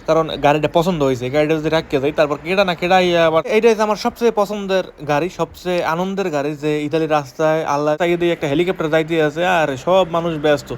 কারণ গাড়িটা পছন্দ হয়েছে, গাড়িটা যদি রাখতে যাই তারপর কেডা না কেডা আবার এইটাই আমার সবচেয়ে পছন্দের গাড়ি, সবচেয়ে আনন্দের গাড়ি যে ইতালির রাস্তায় আল্লাহ তাকে দিয়ে একটা হেলিকপ্টার যাইতে আছে আর সব মানুষ ব্যস্ত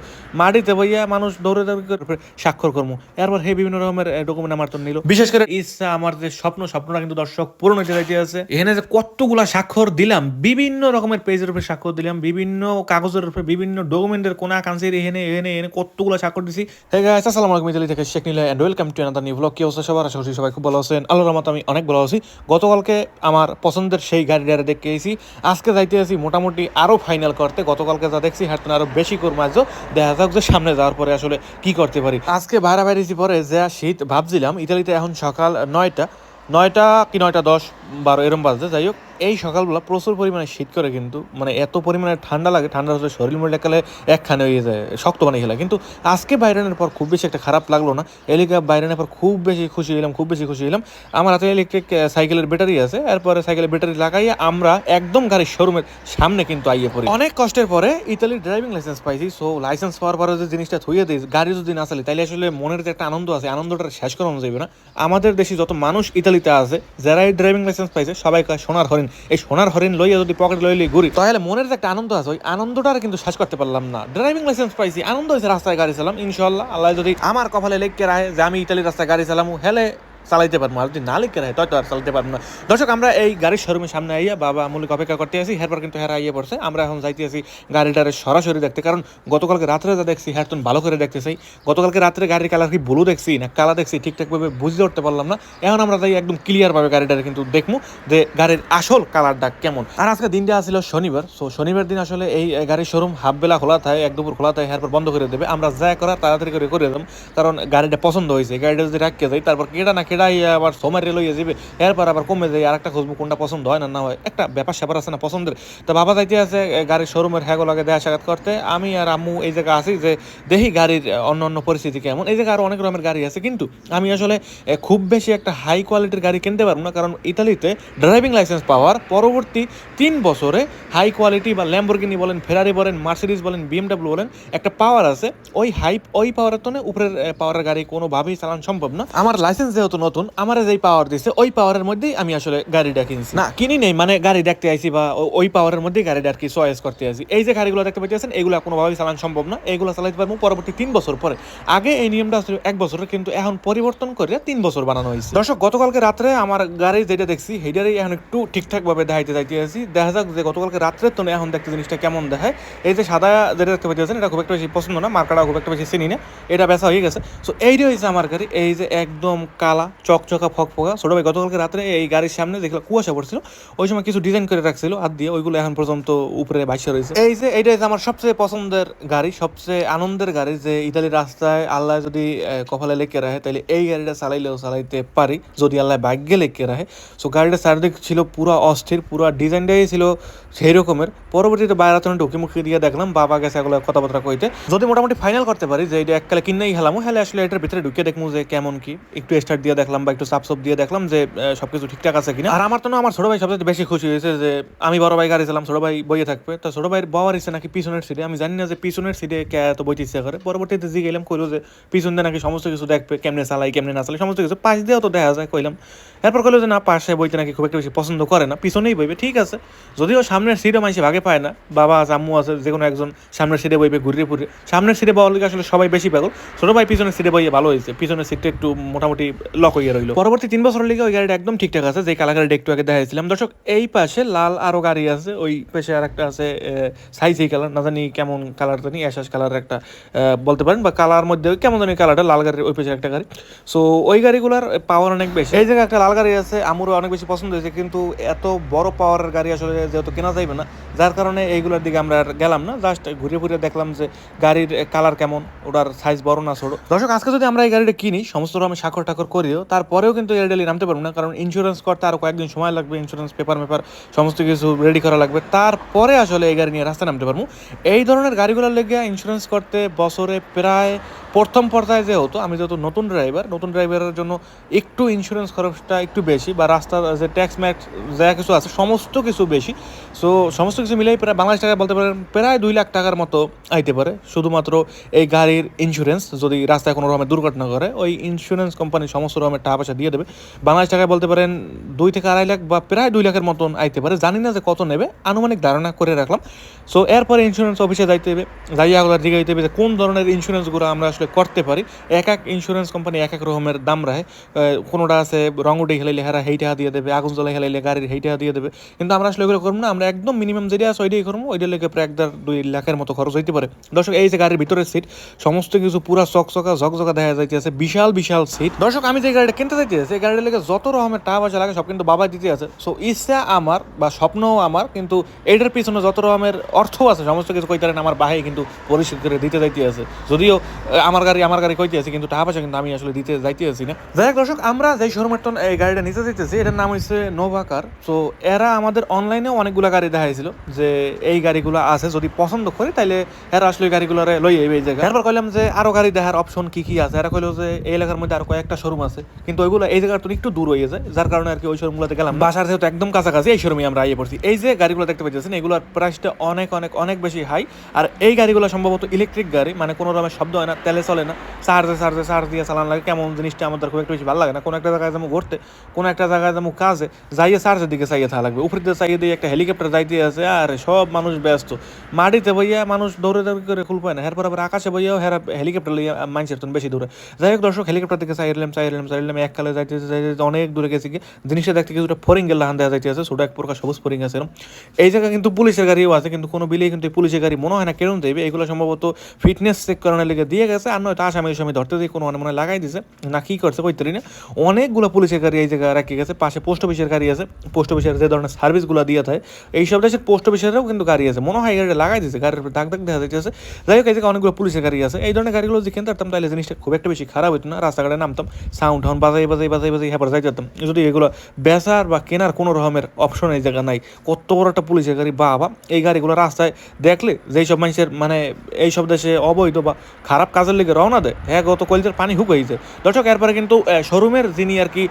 মাটিতে বইয়া মানুষ দৌড়ে দৌড়ে স্বাক্ষর করবো, এরপর হে বিভিন্ন রকমের ডকুমেন্ট আমার তো নিল। বিশেষ করে ইচ্ছা আমার যে স্বপ্নটা কিন্তু দর্শক পূরণ হতে যাইতে আছে। এখানে যে কতগুলা স্বাক্ষর দিলাম, বিভিন্ন রকমের পেজের উপরে স্বাক্ষর দিলাম, বিভিন্ন কাগজের উপরে, বিভিন্ন ডকুমেন্টের কোনা কাঞ্চির এখানে এখানে এখানে কতগুলো স্বাক্ষর দিছি। হে গাইস, আসসালামু আলাইকুম, ইতালি থেকে Sheikh Nila and welcome to another new vlog. কি অবস্থা সবার? আশা করি সবাই খুব ভালো আছেন। আল্লাহর রহমতে আমি অনেক ভালো আছি। গতকালকে আমার পছন্দের সেই গাড়িটা দেখে এসেছি, আজকে যাইতে আছি মোটামুটি আরো ফাইনাল করতে। গতকালকে যা দেখছি হাঁটতে আরো বেশি করবো, আজও দেখা যাক যে সামনে যাওয়ার পরে আসলে কি করতে পারি। আজকে বাইরে বাইরেছি পরে যা শীত ভাবছিলাম, ইতালিতে এখন সকাল 9টা কি 9:10-12 এরম বাজছে। যাই হোক, এই সকালবেলা প্রচুর পরিমাণে শীত করে, কিন্তু মানে এত পরিমাণে ঠান্ডা লাগে, ঠান্ডা হচ্ছে শরীর মরে কালে একখানে হয়ে যায়, শক্ত বানিয়ে খেলা। কিন্তু আজকে বাইরানের পর খুব বেশি একটা খারাপ লাগলো না। এলিকা বাইরানের পর খুব বেশি খুশি হলাম। আমার হাতে ইলেকট্রিক সাইকেলের ব্যাটারি আছে, এরপরে সাইকেলের ব্যাটারি লাগাইয়া আমরা একদম গাড়ির শোরুমের সামনে কিন্তু আইয়ে পড়ি। অনেক কষ্টের পরে ইতালির ড্রাইভিং লাইসেন্স পাইছি। সো লাইসেন্স পাওয়ার পরে যে জিনিসটা থইয়ে দিই, গাড়ি যদি না চালি তাইলে আসলে মনের যে একটা আনন্দ আছে, আনন্দটা শেষ করানো যাবে না। আমাদের দেশে যত মানুষ ইতালিতে আছে যারা এই ড্রাইভিং লাইসেন্স পাইছে, সবাই কয় সোনার হরিণ। এই সোনার হরিণ লইয়া যদি পকেট লইলে ঘুরি, তাহলে মনের যে একটা আনন্দ আছে, ওই আনন্দটা কিন্তু শেষ করতে পারলাম না। ড্রাইভিং লাইসেন্স পাইছি, আনন্দ হয়েছে, রাস্তায় গাড়ি চালাম। ইনশাল্লাহ আল্লাহ যদি আমার কপালে লেখকে রাখে যে আমি ইতালির রাস্তায় গাড়ি চালামু, হেলে চালাইতে পারবো। আর যদি না লিখে রাখে তো আর চালাতে পারবো না। দর্শক, আমরা এই গাড়ির শোরুমের সামনে আইয়া বাবা মূলিক অপেক্ষা করতে আসি। এরপর কিন্তু হেরা আইয়া পড়ছে। আমরা এখন যাইতে আসি গাড়িটারে সরাসরি দেখতে, কারণ গতকালকে রাত্রে যা দেখছি হ্যাঁ তুমি ভালো করে দেখতে চাই। গতকালকে রাত্রে গাড়ির কালার কি ব্লু দেখছি না কালা দেখছি ঠিকঠাকভাবে বুঝতে উঠতে পারলাম না। এখন আমরা যাই একদম ক্লিয়ারভাবে গাড়িটারে কিন্তু দেখবো যে গাড়ির আসল কালারটা কেমন। আর আজকে দিনটা আসছিল শনিবার। সো শনিবার দিন আসলে এই গাড়ির শোরুম হাফ বেলা খোলা থাকে, এক দুপুর খোলা থাকে, এরপর বন্ধ করে দেবে। আমরা যা করা তাড়াতাড়ি করে দেব, কারণ গাড়িটা পছন্দ হয়েছে। গাড়িটা যদি রাখতে যাই তারপর কেডা না কেডা আবার সময় লইয়া যাবে, এরপর আবার কমে যায়, আর একটা খুঁজবো কোনটা পছন্দ হয় না হয়, একটা ব্যাপার স্যাপার আছে না পছন্দের। তো বাবা যাইতে আছে গাড়ির শোরুমের হ্যাগোলাগে দেখা সাক্ষাৎ করতে। আমি আর আম্মু এই জায়গায় আছি যে দেখি গাড়ির অন্য পরিস্থিতি কেমন। এই জায়গায় আরো অনেক রকমের গাড়ি আছে, কিন্তু আমি আসলে খুব বেশি একটা হাই কোয়ালিটির গাড়ি কিনতে পারবো না, কারণ ইতালিতে ড্রাইভিং লাইসেন্স পাওয়ার পরবর্তী 3 বছরে হাই কোয়ালিটি বা ল্যাম্বরগিনি বলেন, ফেরারি বলেন, মার্সিডিজ বলেন, বিএমডাব্লিউ বলেন, একটা পাওয়ার আছে। ওই পাওয়ারের তো উপরের পাওয়ারের গাড়ি কোনোভাবেই চালানো সম্ভব না। আমার লাইসেন্স যেহেতু নতুন, আমার যেই পাওয়ার দিছে ওই পাওয়ারের মধ্যেই আমি আসলে গাড়িটা কিনছি, না কিনি নেই, মানে গাড়ি দেখতে আইছি বা ওই পাওয়ারের মধ্যেই গাড়িটা আর কি চয়েস করতে আছি। এই যে গাড়িগুলো দেখতে পাইতেছেন, এগুলো কোনোভাবেই চালানো সম্ভব না। এগুলো চালাইতে পারবো পরবর্তী 3 বছর পরে। আগে এই নিয়মটা আসলে 1 বছরের, কিন্তু এখন পরিবর্তন করে 3 বছর বানানো হয়েছে। দর্শক, গতকালকে রাত্রে আমার গাড়ি যেটা দেখছি সেইটারই এখন একটু ঠিকঠাক ভাবে দেখাইতে যাইতে আছি। দেখা যাক যে গতকালকে রাত্রের তো এখন দেখতে জিনিসটা কেমন দেখায়। এই যে সাদা যেটা দেখতে পাইতেছেন, এটা খুব একটা বেশি পছন্দ না, মার্কাটা খুব একটা বেশি চিনি না, এটা বেচা হয়ে গেছে। সো এইটা হয়েছে আমার গাড়ি, এই যে একদম কালা চকচকা ফকফকা। ছোট ভাই গতকালকে রাত্রে এই গাড়ির সামনে দেখলাম কুয়াশা পড়ছিল, ওই সময় কিছু ডিজাইন করে রাখছিল হাত দিয়ে, ওইগুলো এখন পর্যন্ত উপরে ভাইসা রয়েছে। এই যে এইটা আমার সবচেয়ে পছন্দের গাড়ি, সবচেয়ে আনন্দের গাড়ি যে ইতালির রাস্তায় আল্লাহ যদি কপালে লেখে রাখে, তাহলে এই গাড়িটা চালাইতে পারি যদি আল্লাহ ভাগ্যে লেখে রাখে। সো গাড়িটা চারিদিক ছিল পুরো অস্থির, পুরো ডিজাইনটাই ছিল সেই রকমের। পরবর্তীতে বাইরে ঢুকি দিয়ে দেখলাম বাবা গেছে এগুলো কথাবার্তা কইতে। যদি মোটামুটি ফাইনাল করতে পারি যে এটা এককালে কিনেই হেলামো, হেলে আসলে এটার ভিতরে ঢুকে দেখবো যে কেমন কি, একটু স্টার্ট দিয়ে দেখলাম বা একটু সাপ দিয়ে দেখলাম যে সবকিছু ঠিকঠাক আছে কিনা। আর আমার তো না, আমার ছোট ভাই সবচেয়ে বেশি খুশি হয়েছে যে আমি বড় ভাই গাড়ি চালাম, ছোট ভাই বইয়ে থাকবে। তো ছোট ভাইয়ের বওয়ার ইচ্ছে নাকি পিছনের সিটে। আমি জানি না যে পিছনের সিটে কে এত বইতে ইচ্ছা করে। পরবর্তীতে জি গেলাম, কইলো যে পিছন দিয়ে নাকি সমস্ত কিছু দেখবে, কেমনে চালাই কেমনে না চালাই সমস্ত কিছু, পাশ দিয়েও তো দেখা যায়। কইলাম, এরপর কইলো যে না, পাশে বইতে নাকি খুব একটা বেশি পছন্দ করে না, পিছনেই বইবে। ঠিক আছে, যদিও সামনের সিটে মানুষ ভাগে পায় না, বাবা আছে আম্মু আছে, যে কোনো একজন সামনের সিটে বইবে ঘুরিয়ে ফুরিয়ে। সামনের সিটে বওয়ার লিগে আসলে সবাই বেশি পাগল। ছোট ভাই পিছনের সিটে বইয়ে ভালো হয়েছে, পিছনের সিটটা একটু মোটামুটি লক হয়ে রইলো। পরবর্তী 3 বছরের লিগে ওই গাড়িটা একদম ঠিকঠাক আছে, যে কালা গাড়িটা একটু আগে দেখাইছিলাম। দর্শক, এই পাশে লাল আরো গাড়ি আছে, ওই পাশে আর একটা আছে সাইজ কালার, না জানি কেমন কালার, জানি অ্যাশ কালার একটা বলতে পারেন, বা কালার মধ্যে কেমন জানি কালারটা, লাল গাড়ির ওই পাশে একটা গাড়ি। সো ওই গাড়িগুলোর পাওয়ার অনেক বেশি। এই জায়গায় একটা লাল গাড়ি আছে, আমারও অনেক বেশি পছন্দ হয়েছে, কিন্তু এত বড় পাওয়ারের গাড়ি আসলে যেহেতু কেনা যাইবে না, যার কারণে এইগুলোর দিকে আমরা আর গেলাম না। জাস্ট ঘুরে দেখলাম যে গাড়ির কালার কেমন, ওটার সাইজ বড় না ছোট। দর্শক, আজকে যদি আমরা এই গাড়িটা কিনি, সমস্ত আমি স্বাক্ষর টাক্ষর করিও, তারপরেও কিন্তু এয়ারডেলি নামতে পারবো না, কারণ ইন্স্যুরেন্স করতে আরো কয়েকদিন সময় লাগবে, ইন্স্যুরেন্স পেপার সমস্ত কিছু রেডি করা লাগবে, তারপরে আসলে এই গাড়ি নিয়ে রাস্তায় নামতে পারবো। এই ধরনের গাড়িগুলোর লেগে ইন্স্যুরেন্স করতে বছরে প্রায় প্রথম পর্যায়ে যে হতো, আমি যেহেতু নতুন ড্রাইভারের জন্য একটু ইন্স্যুরেন্স খরচটা একটু বেশি, বা রাস্তার যে ট্যাক্স ম্যাক্স যা কিছু আছে সমস্ত কিছু বেশি। সো সমস্ত কিছু মিলেই প্রায় বাংলাদেশ টাকা বলতে পারেন প্রায় 2 লাখ টাকার মতো আইতে পারে শুধুমাত্র এই গাড়ির ইন্স্যুরেন্স। যদি রাস্তায় কোনো রকমের দুর্ঘটনা করে ওই ইন্স্যুরেন্স কোম্পানি সমস্ত রকমের টাকা পয়সা দিয়ে দেবে। বাংলাদেশ টাকায় বলতে পারেন 2 থেকে 2.5 লাখ বা প্রায় 2 লাখের মতন আইতে পারে, জানি না যে কত নেবে, আনুমানিক ধারণা করে রাখলাম। সো এরপরে ইন্স্যুরেন্স অফিসে যাইতে হবে, যাইয়া ওগুলো জিগাইতে হবে যে কোন ধরনের ইন্স্যুরেন্সগুলো আমরা আসলে করতে পারি। এক এক ইন্স্যুরেন্স কোম্পানি এক এক রকমের দাম রাখে। কোনোটা আছে রং উঠে খেলাইলে হেরা হেই টাকা দিয়ে দেবে, আগুন জ্বলাই খেলাইলে গাড়ির হেই টাকা দিয়ে দেবে, কিন্তু আমরা আসলে ওইগুলো করবো না। আমরা একদম মিনিমাম যেটা আছে ওইটাই করবো, ওইটা লেগে প্রায় 1.5-2 লাখের মতো খরচ হইতে পারে। দর্শক এই যে গাড়ির ভিতরের সিট সমস্ত কিছু পুরা চকচকা ঝকঝকা দেখা যাইতেছে, বিশাল বিশাল সিট। দর্শক আমি যে গাড়িটা কিনতে চাইতেছি এই গাড়িটা লেগে যত রকমের টাকা পয়সা লাগে সব কিন্তু বাবা দিতে আছে। সো ইচ্ছা আমার বা স্বপ্নও আমার, কিন্তু এটার পিছনে যত রকমের অর্থ আছে সমস্ত কিছু কইতে পারেন আমার বাহাই কিন্তু পরিশোধ করে দিতে যাইতে আছে। যদিও আমার গাড়ি কইতে আছে, কিন্তু টাকা পয়সা কিন্তু আমি আসলে দিতে যাইতে আছি না। যাই হোক দর্শক, আমরা যে শোরুমের এই গাড়িটা নিতে চাইতেছি এটার নাম হচ্ছে নোভা কার। সো এরা আমাদের অনলাইনেও অনেকগুলো গাড়ি দেখাইছিল যে এই গাড়িগুলো আছে, যদি পছন্দ করি তাইলে এরা আসলে গাড়িগুলো লই যাবে এই জায়গায়। এরপর কইলাম যে আরো গাড়ি দেখার অপশন কি কি আছে। এরা কইলো যে এই এলাকার মধ্যে আরো কয়েকটা শোরুম আছে, কিন্তু ওইগুলো এই জায়গার তো একটু দূর হয়ে যায়, যার কারণে আর কি ওই শোরুমগুলোতে গেলাম। বাসার যেহেতু একদম কাছাকাছি এই শোরুমে আমরা আইয়ে পড়ছি। এই যে গাড়িগুলো দেখতে পাচ্ছেন এগুলোর প্রাইসটা অনেক অনেক অনেক বেশি হাই। আর এই গাড়িগুলো সম্ভবত ইলেকট্রিক গাড়ি, মানে কোনো রকমের শব্দ হয় না, তেলে চলে না, চার্জ দিয়ে চালানো লাগে। কেমন জিনিসটা আমাদের খুব একটা বেশি ভালো লাগে না। কোনো একটা জায়গায় যাবো ঘুরতে, কোনো একটা জায়গায় যাবো কাজে, যাইয়ে চার্জের দিকে চাইয়ে থাকা লাগবে। উপরে দিয়ে চাইয়ে দিয়ে একটা হেলিকপ্টার যাইতে আছে, আর সব মানুষ ব্যস্ত। মাটিতে বইয়া মানুষ দৌড়ে দৌড়ি করে খুল পায় না, এরপর আবার আকাশে বইয়াও হেরা হেলিকপ্টার লইয়া মানুষের তখন বেশি দূরে। যাই হোক দর্শক, হেলিকপ্টার দিকে চাইলাম এককালে যাইতে অনেক দূরে গেছি কি জিনিসটা দেখতে কিছুটা ফরিং গেলে হান দেখা যাইতে আছে, ছোটো এক প্রকার সবুজ ফরিং আছে। এই জায়গায় কিন্তু পুলিশের গাড়িও আছে, কিন্তু কোনো বিলেই কিন্তু পুলিশের গাড়ি মনে হয় না কেন দেবে। এগুলো সম্ভবত ফিটনেস চেক করানোর লেগে দিয়ে গেছে, আর নয়তো আসামি ধরতে দিয়ে কোনো মনে লাগাই দিছে না, কি করছে কইতে না। অনেকগুলো পুলিশের গাড়ি এই জায়গায় রাখি গেছে, পাশে পোস্ট অফিসের গাড়ি আছে। পোস্ট অফিসের যে ধরনের সার্ভিসগুলো দিয়ে থাকে এইসব দেশের পোস্ট অফিসেরও কিন্তু গাড়ি আছে, মনে হয় গাড়িটা লাগাই দিয়েছে, গাড়ির দাগ দেখা যাইতেছে। যাই হোক এই জায়গায় অনেকগুলো পুলিশের গাড়ি আছে। এই ধরনের গাড়িগুলো যদি কিনতে পারতাম তাহলে জিনিসটা খুব একটা বেশি খারাপ হতো না। রাস্তাঘাটে নামতাম, সাউন্ড টাউন বাজাই হ্যাঁ যাই যেতাম। যদি এগুলো বেচার বা কেনার কোনো রকমের অপশন এই জায়গা নাই, কত বড় একটা পুলিশের গাড়ি বাবা। এই গাড়িগুলো রাস্তায় দেখলে যেই সব মানুষের মানে এইসব দেশে অবৈধ বা খারাপ কাজের লেগে রওনা দেয়, হ্যাঁ গত কলেজের পানি হুকাইছে। দর্শক এরপরে কিন্তু শোরুমের যিনি আর কি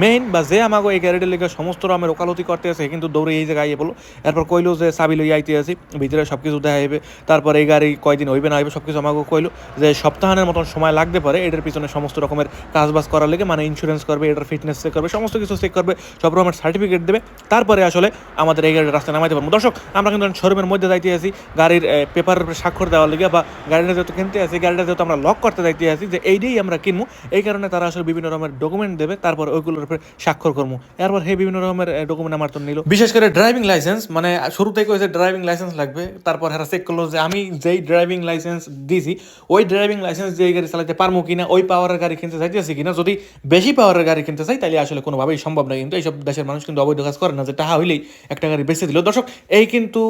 মেইন বা যে আমাকে এই গাড়িটার লেগে সমস্ত রকমের ওকালতি করতে আছে কিন্তু দৌড়ে এই জায়গায় আইয়ে বলো। এরপর কইলো যে চাবি লই আইতে আছি, ভিতরে সব কিছু দেখা যাবে। তারপর এই গাড়ি কয়দিন হইবে না হইবে সব কিছু আমাকে কইলো যে সপ্তাহানের মতন সময় লাগতে পারে। এটার পিছনে সমস্ত রকমের কাজবাজ করার লেগে, মানে ইন্স্যুরেন্স করবে, এটার ফিটনেস চেক করবে, সমস্ত কিছু চেক করবে, সব রকমের সার্টিফিকেট দেবে, তারপরে আসলে আমাদের এই গাড়ির রাস্তায় নামাইতে পারবো। দর্শক আমরা কিন্তু শোরুমের মধ্যে যাইতে আছি গাড়ির পেপারের উপরে স্বাক্ষর দেওয়ার লেগে, বা গাড়িটা যেহেতু কিনতে আসি, গাড়িটা যেহেতু আমরা লক করতে যাইতে আসি যে এইটাই আমরা কিনবো, এই কারণে তারা আসলে বিভিন্ন রকমের ডকুমেন্ট দেবে, তারপর ওইগুলোর উপরে স্বাক্ষর করবো। এরপর বিভিন্ন রকমের ডকুমেন্ট আমার তো নিল, বিশেষ করে ড্রাইভিং লাইসেন্স, মানে শুরু থেকে হয়েছে ড্রাইভিং লাইসেন্স লাগবে। তারপর এরা চেক করলো যে আমি যেই ড্রাইভিং লাইসেন্স দিয়েছি ওই ড্রাইভিং লাইসেন্স যে গাড়ি চালাতে পারবো কিনা, ওই পাওয়ারের গাড়ি কিনতে চাইতেছি কিনা। যদি বেশি পাওয়ারের গাড়ি কিনতে চাই তাহলে আসলে কোনোভাবেই সম্ভব নয়, কিন্তু এইসব দেশের মানুষ কিন্তু অবৈধ কাজ করে না যে টাকা হইলেই একটা গাড়ি বেঁচে দিল। দর্শক এই কিন্তু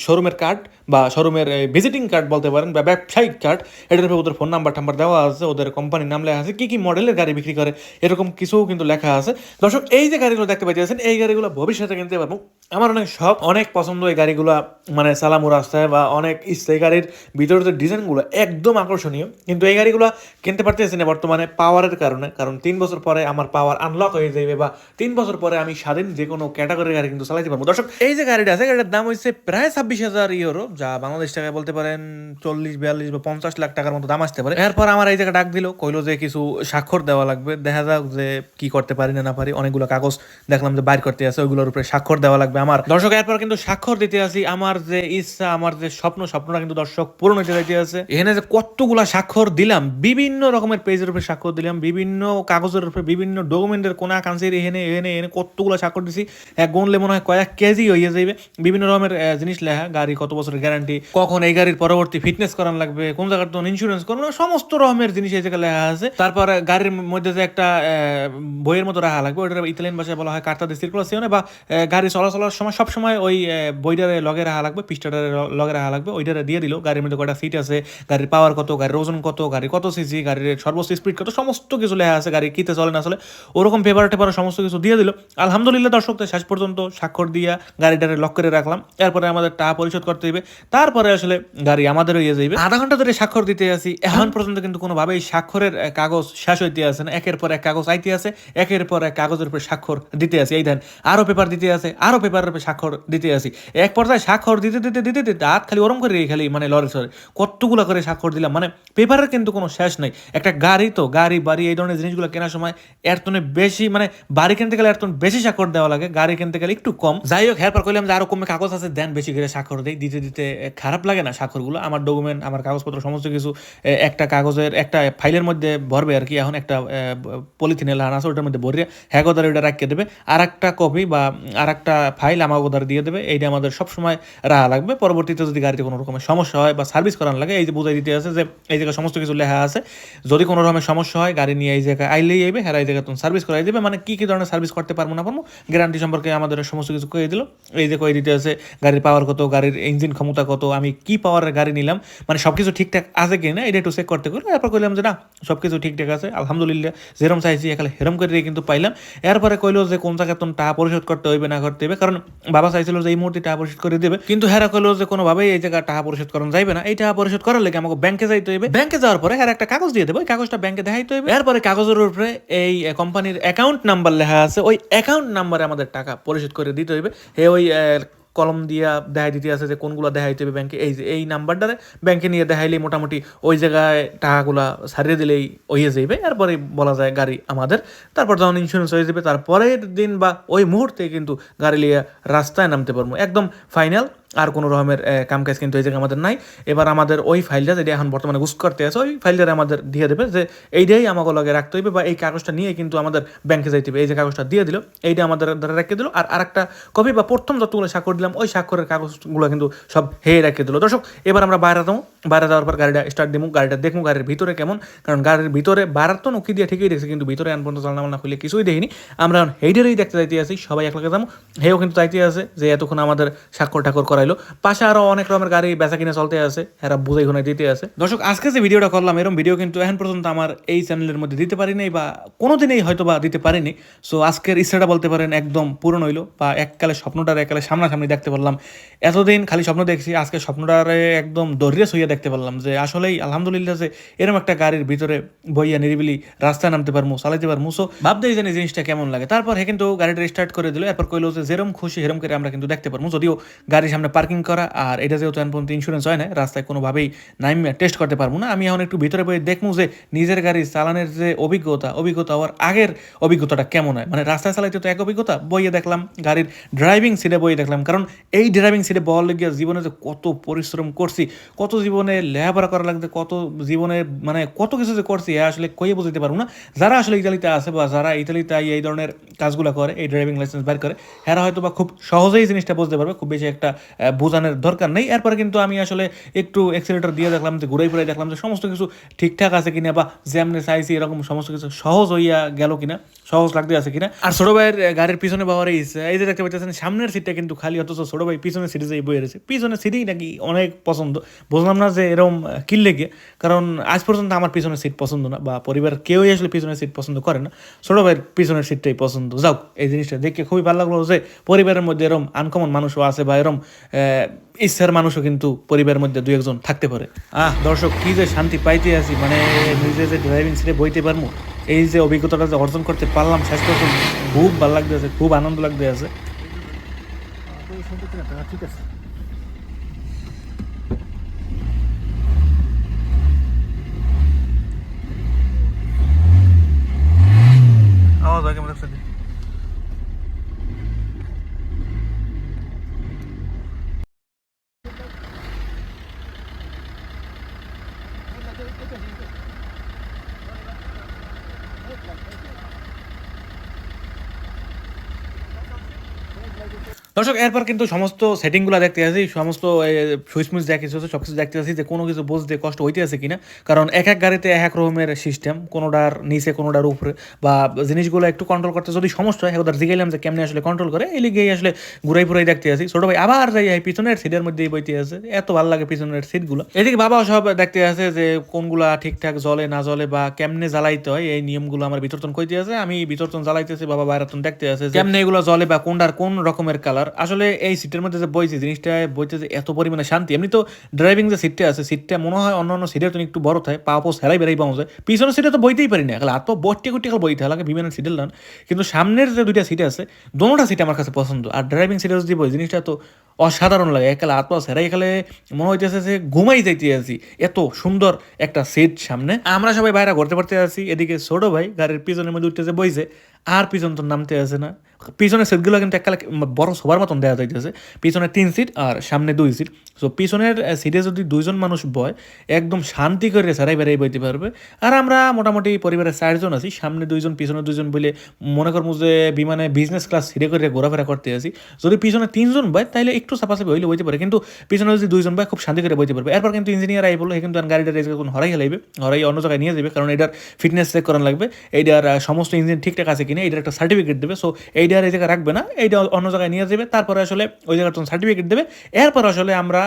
শোরুমের কার্ড বা শোরুমের ভিজিটিং কার্ড বলতে পারেন বা ব্যবসায়িক কার্ড, এটার উপরে ওদের ফোন নাম্বার টাম্বার দেওয়া আছে, ওদের কোম্পানির নাম লেখা আছে, কি কি মডেলের গাড়ি বিক্রি করে এরকম কিছু কিন্তু লেখা আছে। দর্শক এই যে গাড়িগুলো দেখতে পাচ্ছেন এই গাড়িগুলো ভবিষ্যতে কিনতে পারবো। আমার অনেক শখ, অনেক পছন্দ এই গাড়িগুলো, মানে সালামু রাস্তায় বা অনেক ইচ্ছে। এই গাড়ির ভিতরে যে ডিজাইনগুলো একদম আকর্ষণীয়, কিন্তু এই গাড়িগুলো কিনতে পারতেছি না বর্তমানে পাওয়ারের কারণে। কারণ 3 বছর পরে আমার পাওয়ার আনলক হয়ে যাবে, বা 3 বছর পরে আমি স্বাধীন যে কোনো ক্যাটাগরির গাড়ি কিন্তু চালাইতে পারবো। দর্শক এই যে গাড়িটা আছে গাড়িটার দাম হচ্ছে প্রায় 26,000 ইউরো, যা বাংলাদেশ টাকায় বলতে পারেন 40, 42 বা 50 লাখ টাকার মতো দাম আসতে পারে। এরপর আমার এই জায়গায় ডাক দিল, কইলো যে কিছু স্বাক্ষর দেওয়া লাগবে, দেখা যাক যে কি করতে পারি না পারি। অনেকগুলো কাগজ দেখলাম যে বাইর করতে আছে, ওইগুলোর উপরে স্বাক্ষর দেওয়া লাগবে আমার। দর্শক এরপর কিন্তু স্বাক্ষর দিতে আসি, আমার যে ইচ্ছা, আমার যে স্বপ্নটা কিন্তু দর্শক পূরণ হতে যাইতে আছে। এখানে যে কতগুলা স্বাক্ষর দিলাম, বিভিন্ন রকমের পেজের উপরে স্বাক্ষর দিলাম, বিভিন্ন কাগজের উপরে, বিভিন্ন ডকুমেন্টের কোনা কাঞ্চির এখানে এখানে এখানে কতগুলো স্বাক্ষর দিছি, গুনলে মনে হয় কয়েক কেজি হয়ে যাবে। বিভিন্ন রকমের জিনিস লেখা, গাড়ি কত বছরের গ্যারান্টি, কখন এই গাড়ির পরবর্তী ফিটনেস করানো লাগবে, কোন জায়গার তো ইন্স্যুরেন্স করানো, সমস্ত রকমের জিনিস এই জায়গায় লেখা আছে। তারপর গাড়ির মধ্যে যে একটা বইয়ের মতো রাখা লাগবে, ওটা ইতালিয়ান ভাষায় বলা হয় কার্তা দি সার্কুলাসিওনে, বা গাড়ি চলাচলের সময় সবসময় ওই বইটারে লগে রাখা লাগবে, পৃষ্ঠাটারে লগে রাখা লাগবে। ওইটারে দিয়ে দিল, গাড়ির মধ্যে কয়টা সিট আছে, গাড়ির পাওয়ার কত, গাড়ির ওজন কত, গাড়ি কত সিসি, গাড়ির সর্বোচ্চ স্পিড কত, সমস্ত কিছু লেখা আছে। গাড়ি কিতে চলে না চলে ওরকম পেপার টেপার সমস্ত কিছু দিয়ে দিল। আলহামদুলিল্লাহ দর্শক শেষ পর্যন্ত স্বাক্ষর দিয়া গাড়িটারে লক করে রাখলাম। এরপরে আমাদের টাকা পরিশোধ করতে হবে, তারপরে আসলে গাড়ি আমাদের হয়ে যাবে। আধা ঘন্টা ধরে স্বাক্ষর দিতে আসি, এখন পর্যন্ত কিন্তু কোনোভাবেই স্বাক্ষরের কাগজ শেষ হইতে আছে না, একের পর এক কাগজ আইতে আছে। একের পর এক কাগজের উপরে স্বাক্ষর দিতে আসি, এই দেন আরো পেপার দিতে আছে, আরো পেপারের উপরে স্বাক্ষর দিতে আসি, এক পর্যায়ে স্বাক্ষর দিতে দিতে দিতে দিতে হাত খালি ওরম করে খালি মানে লরি সরে কতগুলো করে স্বাক্ষর দিলাম, মানে পেপারের কিন্তু কোনো শেষ নেই। একটা গাড়ি তো গাড়ি বাড়ি এই ধরনের জিনিসগুলো কেনার সময় এর তো বেশি মানে বাড়ি কিনতে গেলে এর তো বেশি স্বাক্ষর দেওয়া লাগে, গাড়ি কিনতে গেলে একটু কম। যাই হোক এরপর কইলাম যে আরো কমে কাগজ আছে দেন বেশি করে স্বাক্ষর দেই, দিতে দিতে খারাপ লাগে না স্বাক্ষরগুলো, আমার ডকুমেন্ট আমার কাগজপত্র সমস্ত কিছু একটা কাগজের একটা ফাইলের মধ্যে ভরবে আর কি, এখন একটা পলিথিনে লাগানো আছে ওটার মধ্যে ভরিয়ে হ্যাগোদার ওইটা রাখিয়ে দেবে, আর একটা কপি বা আর একটা ফাইল আমার ওদার দিয়ে দেবে, এইটা আমাদের সবসময় রাখা লাগবে। পরবর্তীতে যদি গাড়িতে কোনো রকমের সমস্যা হয় বা সার্ভিস করানো লাগে এই যে বুঝাই দিতে আছে যে এই জায়গায় সমস্ত কিছু লেখা আছে, যদি কোনো রকমের সমস্যা হয় গাড়ি নিয়ে এই জায়গায় আইলেই আইবে, হ্যাঁ এই জায়গায় তুমি সার্ভিস করাই দেবে, মানে কী কী ধরনের সার্ভিস করতে পারবো না পারবো গ্যারান্টি সম্পর্কে আমাদের সমস্ত কিছু কয়ে দিল। এই যে কয়ে দিতে আছে গাড়ির পাওয়ার কত, গাড়ির ইঞ্জিন ক্ষমতা কত, আমি কি পাওয়ারের গাড়ি নিলাম, মানে সব কিছু ঠিকঠাক আছে কি না এটা একটু চেক করতে করলো। এরপর কইলাম যে না সব কিছু ঠিকঠাক আছে আলহামদুলিল্লাহ, যেরম চাইছি এখানে হেরম করে কিন্তু পাইলাম। এরপরে কইলো যে কোন জায়গায় তুমি টাকা পরিশোধ করতে হইবে না করতে হইবে, কারণ বাবা চাইছিল যে এই মুহূর্তে টাকা পরিশোধ করে দেবে, কিন্তু হেরা কইলো যে কোনোভাবেই এই জায়গায় টাকা পরিশোধ করানো যাইবে না, এই টাকা পরিশোধ করার লেগে আমাকে ব্যাংকে যাইতে হইবে, ব্যাংকে যাওয়ার পরে হ্যাঁ একটা কাগজ দিয়ে দেবো, ওই কাগজটা ব্যাংকে দেখাইতে হইবে। এরপরে কাগজের উপরে এই কোম্পানির অ্যাকাউন্ট নাম্বার লেখা আছে, ওই অ্যাকাউন্ট নাম্বারে আমাদের টাকা পরিশোধ করে দিতে হইবে। ওই কলম দিয়া দেখাই দিতে আছে যে কোনগুলো দেখাইতে হবে ব্যাংকে, এই যে এই নাম্বারটারে ব্যাংকে নিয়ে দেখাইলেই মোটামুটি ওই জায়গায় টাকাগুলা সারিয়ে দিলেই হয়ে যাইবে। এরপরে বলা যায় গাড়ি আমাদের, তারপর যখন ইন্স্যুরেন্স হয়ে যাবে তারপরের দিন বা ওই মুহূর্তে কিন্তু গাড়ি নিয়ে রাস্তায় নামতে পারবো, একদম ফাইনাল। আর কোনো রকমের কামকাজ কিন্তু এই জায়গায় আমাদের নাই। এবার আমাদের ওই ফাইলটা যেটা এখন বর্তমানে গুছ করতে আছে ওই ফাইলটা আমাদের দিয়ে দেবে যে এইটাই আমাকে লগে রাখতে হইবে, বা এই কাগজটা নিয়ে কিন্তু আমাদের ব্যাংকে যাইতে হবে, এই যে কাগজটা দিয়ে দিল এইটা আমাদের দ্বারা রেখে দিল, আর আরেকটা কপি বা প্রথম যতগুলো স্বাক্ষর দিলাম ওই স্বাক্ষরের কাগজগুলো কিন্তু সব রেখে দিল। দর্শক এবার আমরা বাইরে যাবো, বাইরে যাওয়ার পর গাড়িটা স্টার্ট দিব, গাড়িটা দেখবো গাড়ির ভিতরে কেমন, কারণ গাড়ির ভিতরে বাইরের তো নকি দিয়ে ঠিকই দেখছি কিন্তু ভিতরে আন পর্যন্ত চালনা খুলে কিছুই দেখিনি। আমরা হেইডারেই দেখতে যাইতে আছি, সবাই একলাগে যাবো, হেও কিন্তু চাইতে আছে যে এতক্ষণ আমাদের স্বাক্ষর ঠাকুর করাইলো, পাশে আরো অনেক রকমের গাড়ি বেচা কিনে চলতে আছে, এরা বুঝাই ঘুনাই দিতে আছে। দর্শক আজকে যে ভিডিওটা করলাম এরকম ভিডিও কিন্তু এখন পর্যন্ত আমার এই চ্যানেলের মধ্যে দিতে পারি নাই, বা কোনোদিনই হয়তো বা দিতে পারিনি। সো আজকের ইচ্ছাটা বলতে পারেন একদম পূরণ হইলো, বা এককালে স্বপ্নটারে এককালে সামনাসামনি দেখতে পারলাম। এতদিন খালি স্বপ্ন দেখছি, আজকে স্বপ্নটারে একদম দরিয়া সইয়া দেখতে পারলাম যে আসলেই আলহামদুলিল্লাহ যে এরকম একটা গাড়ির ভিতরে বইয়া নিরিবিলি রাস্তায় নামতে পারবো, চালাইতে পারবো। সো ভাবতেই জানি জিনিসটা কেমন লাগে। তারপর হে কিন্তু গাড়িটা স্টার্ট করে দিল, এরপর কইলো যে যেরম খুশি হেরম করে আমরা কিন্তু দেখতে পারবো, যদিও গাড়ির সামনে পার্কিং করা, আর এটা যেহেতু এখন পর্যন্ত ইন্স্যুরেন্স হয় না রাস্তায় কোনোভাবেই নাইমে টেস্ট করতে পারবো না। আমি এখন একটু ভিতরে বই দেখবো যে নিজের গাড়ি চালানোর যে অভিজ্ঞতা হওয়ার আগের অভিজ্ঞতাটা কেমন হয়, মানে রাস্তায় চালাইতে তো এক অভিজ্ঞতা, বইয়ে দেখলাম গাড়ির ড্রাইভিং সিটে বইয়ে দেখলাম, কারণ এই ড্রাইভিং সিটে বল লেগে জীবনে যে কত পরিশ্রম করছি, কত জীবনে লেখাপড়া করা লাগবে, কত জীবনে মানে কত কিছু যে করছি আসলে কইয়ে বুঝতে পারবো না। যারা আসলে ইতালিতে আছে বা যারা ইতালিতে এই ধরনের কাজগুলো করে, এই ড্রাইভিং লাইসেন্স বের করে, এরা হয়তো বা খুব সহজেই জিনিসটা বুঝতে পারবে, খুব বেশি একটা বোঝানোর দরকার নেই। এরপরে কিন্তু আমি আসলে একটু এক্সিলেটর দিয়ে দেখলাম যে ঘুরাই ফিরাই দেখলাম যে সমস্ত কিছু ঠিকঠাক আছে কিনা, বা যেমনি চাইছি এরকম সমস্ত কিছু সহজ হইয়া গেল কিনা, সহজ লাগতে আছে কিনা। আর ছোট ভাইয়ের গাড়ির পিছনে বাবার এই যে দেখতে পাচ্ছেন সামনের সিটটা কিন্তু খালি, অথচ ছোট ভাই পিছনের সিটে যে বয়ে রয়েছে, পিছনের সিটেই নাকি অনেক পছন্দ। বুঝলাম না যে এরকম কিনলে গিয়ে, কারণ আজ পর্যন্ত আমার পিছনের সিট পছন্দ না, বা পরিবারের কেউই আসলে পিছনের সিট পছন্দ করে না, ছোট ভাইয়ের পিছনের সিটটাই পছন্দ। যাও এই জিনিসটা দেখে খুবই ভালো লাগলো যে পরিবারের মধ্যে এরকম আনকমন মানুষও আছে, বা এরকম ইচ্ছার মানুষও কিন্তু পরিবারের মধ্যে দু একজন থাকতে পারে। দর্শক কি যে শান্তি পাইতে আছি, মানে নিজে যে ড্রাইভিং সিটে বইতে পারবো, এই যে অভিজ্ঞতাটা যে অর্জন করতে পারলাম শেষ পর্যন্ত, খুব ভালো লাগতে আছে, খুব আনন্দ লাগতে আছে। ঠিক আছে আওয়াজ আগে মনে হচ্ছে। দর্শক এরপর কিন্তু সমস্ত সেটিংগুলো দেখতে আসি, সমস্ত সুইচ মুইচ দেখে সব কিছু দেখতে আসি যে কোনো কিছু বুঝতে কষ্ট হইতে আছে কিনা, কারণ এক এক গাড়িতে এক এক রকমের সিস্টেম, কোনোটার নিচে কোনোটার উপরে, বা জিনিসগুলো একটু কন্ট্রোল করতে যদি সমস্যা হয় ওদের জিগাইলাম যে কেমনি আসলে কন্ট্রোল করে, এই লিগেই আসলে ঘুরাই ফুরাই দেখতে আসি। ছোটো ভাই আবার যাই এই পিছনের সিটের মধ্যেই বইতে আছে, এত ভালো লাগে পিছনের সিটগুলো। এদিকে বাবাও সব দেখতে আছে যে কোনগুলা ঠিকঠাক জ্বলে না জ্বলে, বা কেমনে জ্বালাইতে হয়, এই নিয়মগুলো আমার ভিতরতন কইতে আছে, আমি ভিতরতন জ্বালাইতেছি, বাবা বাইরেতন দেখতে আছে কেমনে এগুলো জ্বলে, বা কোনটার কোন রকমের কালার। আর আসলে এই সিটের মধ্যে যে বইছে জিনিসটা বইতে যে এত পরিমাণে শান্তি, এমনি তো ড্রাইভিং যে সিটটা আছে সিটটা মনে হয় অন্য সিটের তো একটু বড় থাকে, পা পোস হেলাই বেড়াই পাওয়া যায়, পিছনের সিটে তো বইতেই পারি না, খালি হাত বট্টে কুট্টে খালি বইতে লাগে বিমানের সিটের লান। কিন্তু সামনের যে দুইটা সিট আছে দোনোটা সিট আমার কাছে পছন্দ, আর ড্রাইভিং সিটে যদি বই জিনিসটা তো অসাধারণ লাগে, একালে হাত পা হেরাই খেলে মনে হইতেছে যে ঘুমাই যাইতে আছি, এত সুন্দর একটা সিট সামনে। আমরা সবাই বাইরে ঘুরতে পারতে আছি, এদিকে ছোট ভাই গাড়ির পিছনের মধ্যে উঠতেছে বইছে, আর পিছন তো নামতে আসে না। পিছনের সিটগুলো কিন্তু এককালে বড় সবার মতন দেওয়া যাইতেছে, পিছনে 3 সিট আর সামনে 2 সিট। সো পিছনের সিটে যদি 2জন মানুষ বয় একদম শান্তি করে সারাই বেড়াই বইতে পারবে। আর আমরা মোটামুটি পরিবারের 4জন আছি, সামনে 2জন পিছনে 2জন বলে মনে করবো যে বিমানে বিজনেস ক্লাস সিটে করে ঘোরাফেরা করতে আসি। যদি পিছনে 3জন বয় তাহলে একটু চাপাচাপি হইলে বইতে পারে, কিন্তু পিছনে যদি 2জন বয় খুব শান্তি করে বইতে পারবে। এরপর কিন্তু ইঞ্জিনিয়ার আই বললো কিন্তু গাড়িটা যখন হরাই হেলাইবে, হরাই অন্য জায়গায় নিয়ে যাবে, কারণ এটার ফিটনেস চেক করানো লাগবে, এইটার সমস্ত ইঞ্জিন ঠিকঠাক আছে কিনা, এটার একটা সার্টিফিকেট দেবে। সো এইটা আর এই জায়গায় রাখবে না, এইটা অন্য জায়গায় নিয়ে যাবে, তারপরে আসলে ওই জায়গার তখন সার্টিফিকেট দেবে। এরপর আসলে আমরা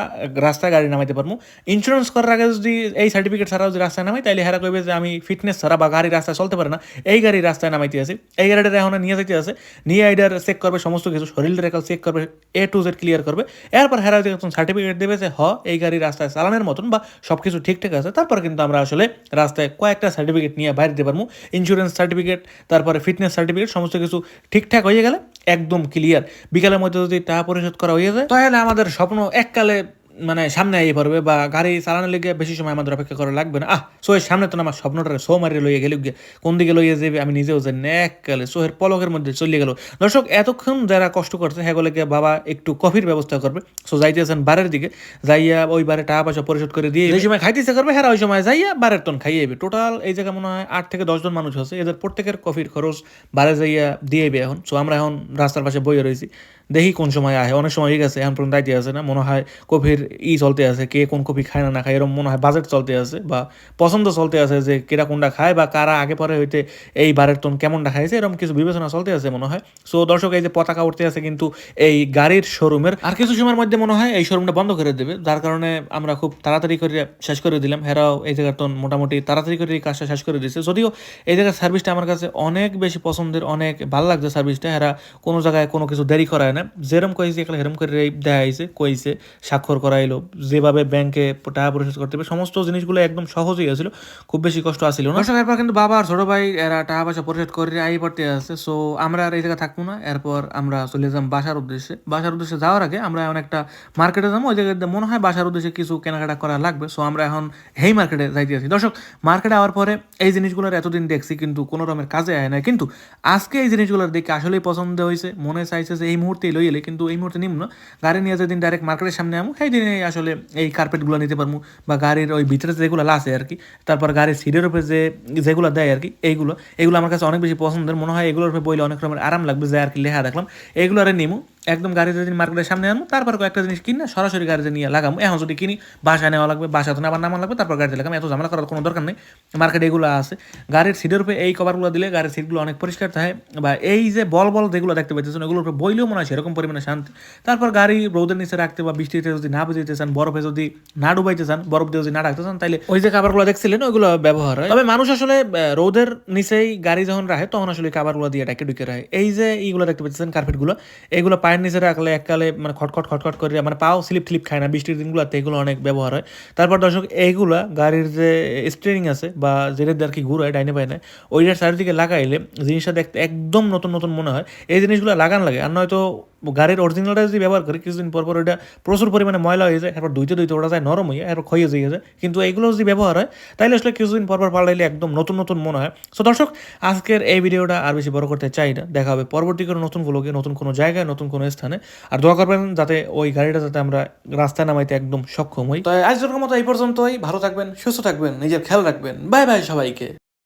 রাস্তায় গাড়ি নামাইতে পারবো। ইন্স্যুরেন্স করার আগে যদি এই সার্টিফিকেট ছাড়া যদি রাস্তায় নামাই তাহলে হেরা কইবে যে আমি ফিটনেস ছাড়া বা গাড়ি রাস্তায় চলতে পারে না, এই গাড়ি রাস্তায় নামাইতে আছে, এই গাড়িটা এখন নিয়ে যেতে আছে, নিয়ে এইটার চেক করবে, সমস্ত কিছু শরীরের রেখাল চেক করবে, A to Z ক্লিয়ার করবে। এরপর হেরা যখন সার্টিফিকেট দেবে যে এই গাড়ি রাস্তায় চালানোর মতন বা সব কিছু ঠিকঠাক আছে, তারপর কিন্তু আমরা আসলে রাস্তায় কয়েকটা সার্টিফিকেট নিয়ে বাইরে দিতে পারবো। ইন্স্যুরেন্স সার্টিফিকেট, তারপরে ফিটনেস সার্টিফিকেট, সমস্ত কিছু ঠিকঠাক হয়ে গেলে একদম ক্লিয়ার। বিকালের মধ্যে যদি টাকা পরিশোধ করা হয়ে যায় তাহলে আমাদের স্বপ্ন এককালে মানে সামনে আইয়ে পড়বে, বা গাড়ি চালানোর লেগে বেশি সময় আমাদের অপেক্ষা করা লাগবে না। সোয়ের সামনে তো আমার স্বপ্নটারে সো মারিয়ে লইয়ে গেলে কোন দিকে লইয়ে যাবে আমি নিজেও জানি না, এককালে সোহের পলকের মধ্যে চলে গেল। দর্শক এতক্ষণ যারা কষ্ট করছে হ্যাঁগুলোকে বাবা একটু কফির ব্যবস্থা করবে। সো যাইতেছেন বারের দিকে, যাইয়া ওই বারে টাকা পয়সা পরিশোধ করে দিয়ে যে সময় খাইতেছে করবে হ্যাঁ ওই সময় যাইয়া বারের টন খাইয়ে যাবে। টোটাল এই জায়গায় মনে হয় 8 থেকে 10 জন মানুষ আছে, এদের প্রত্যেকের কফির খরচ বারে যাইয়া দিয়ে এখন। সো আমরা এখন রাস্তার পাশে বইয়ে রয়েছি, দেখি কোন সময় আহে, অনেক সময় হয়ে গেছে এখন পর্যন্ত দায়িত্ব আছে না, মনে হয় কফির চলতে আছে, কে কোন কফি খায় না খায় এরকম মনে হয় বাজেট চলতে আছে বা পছন্দ চলতে আছে, যে কেরা কোনটা খায় বা কারা আগে পরে হইতে এই বারের টন কেমনটা খাইছে এরকম কিছু বিবেচনা চলতে আছে মনে হয়। সো দর্শক এই যে পতাকা উঠতে আছে কিন্তু এই গাড়ির শোরুমের, আর কিছু সময়ের মধ্যে মনে হয় এই শোরুমটা বন্ধ করে দেবে, যার কারণে আমরা খুব তাড়াতাড়ি করে শেষ করে দিলাম। হেরাও এই জায়গার টন মোটামুটি তাড়াতাড়ি করে এই কাজটা শেষ করে দিচ্ছে, যদিও এই জায়গার সার্ভিসটা আমার কাছে অনেক বেশি পছন্দের, অনেক ভালো লাগছে সার্ভিসটা। হেরা কোনো জায়গায় কোনো কিছু দেরি করায় না, যেরম কইছে এখানে হেরম করে দেয়া হয়েছে, কইছে স্বাক্ষর করাইলো, যেভাবে ব্যাংকে টাকা পরিশোধ করতে হবে সমস্ত জিনিসগুলো একদম সহজই আছিল, খুব বেশি কষ্ট আসছিল না। এরপর কিন্তু বাবা আর ছোট ভাই এরা টাকা পয়সা পরিশোধ করে আই পড়তে আছে। সো আমরা আর এই জায়গায় থাকবো না, এরপর আমরা চলে যাম বাসার উদ্দেশ্যে। বাসার উদ্দেশ্যে যাওয়ার আগে আমরা এখন একটা মার্কেটে যাবো, ওই জায়গায় মনে হয় বাসার উদ্দেশ্যে কিছু কেনাকাটা করা লাগবে। সো আমরা এখন হেই মার্কেটে যাইতে আছি। দর্শক মার্কেটে আওয়ার পরে এই জিনিসগুলোর এতদিন দেখছি কিন্তু কোনো রকমের কাজে আয় না, কিন্তু আজকে এই জিনিসগুলোর দেখে আসলেই পছন্দ হয়েছে, মনে চাইছে যে এই মুহূর্তেই লই এলে, কিন্তু এই মুহূর্তে নিম্ন গাড়ি নিয়ে যেদিন ডাইরেক্ট মার্কেটের সামনে আমু সেই দিনে আসলে এই কার্পেটগুলো নিতে পারবো, বা গাড়ির ওই ভিতরে যেগুলো আছে আর কি, তারপর গাড়ির সিটের উপরে যেগুলো দেয় আর কি, এইগুলো আমার কাছে অনেক বেশি পছন্দের মনে হয়, এগুলোর উপরে বইলে অনেক রকমের আরাম লাগবে, যে আর কি লেখা দেখলাম এগুলো আর নিমু একদম গাড়ি যেদিন মার্কেটের সামনে আনবো, তারপর কয়েকটা জিনিস কিনে সরাসরি গাড়িতে নিয়ে লাগাবো। এখন যদি কিনি বাসায় নেওয়া লাগবে, বাসা তো আবার নামা লাগবে, তারপর গাড়িতে লাগাম, এত ঝামেলা করার কোনো দরকার নেই। মার্কেটে এগুলো আছে, গাড়ির সিটের উপরে এই কভারগুলো দিলে গাড়ির সিটগুলো অনেক পরিষ্কার থাকে, বা এই যে বল যেগুলো দেখতে পাচ্ছেন এগুলোর উপরে বইলেও মনে হয় সেরকম পরিমাণে শান্তি। তারপর গাড়ি রোদের নিচে রাখতে বা বৃষ্টিতে যদি না বুঝাইতে চান, বরফে যদি না ডুবাইতে চান, বরফ দিয়ে যদি না রাখতে চান, তাহলে ওই যে কাভারগুলো দেখছিলেন ওইগুলো ব্যবহার হয়। তবে মানুষ আসলে রোদের নিচেই গাড়ি যখন রাখে তখন আসলে কাভারগুলো দিয়ে ডাকে ঢুকে রাখে। এই যে এইগুলো দেখতে পাচ্ছেন কার্পেটগুলো, এগুলো পায়ের নিচে রাখলে এককালে মানে খটখট করে মানে পাও স্লিপ খায় না, বৃষ্টির দিনগুলোতে এগুলো অনেক ব্যবহার হয়। তারপর দর্শক এইগুলা গাড়ির যে স্টিয়ারিং আছে বা যেটা আর কি ঘুরায় ডাইনে বাইনে, ওইটার চারিদিকে লাগাইলে জিনিসটা দেখতে একদম নতুন নতুন মনে হয়। এই জিনিসগুলো লাগান লাগে, আর নয়তো গাড়ির অরিজিনালটা যদি ব্যবহার করি কিছুদিন পর ওইটা প্রচুর পরিমাণে ময়লা হয়ে যায়, এরপর ধুইতে ওটা যায় নরম হয়ে, এরপর ক্ষয়ে যায়। কিন্তু এইগুলো যদি ব্যবহার হয় তাহলে আসলে কিছুদিন পর পাল্টাইলে একদম নতুন নতুন মনে হয়। সো দর্শক আজকের এই ভিডিওটা আর বেশি বড় করতে চাই না, দেখা হবে পরবর্তী কোনো নতুন ভ্লগে, নতুন কোনো জায়গায়, নতুন কোনো স্থানে। আর দোয়া করবেন যাতে ওই গাড়িটা যাতে আমরা রাস্তায় নামাইতে একদম সক্ষম হই। তো আজকের মতো এই পর্যন্তই, ভালো থাকবেন, সুস্থ থাকবেন, নিজের খেয়াল রাখবেন, বাই বাই সবাইকে।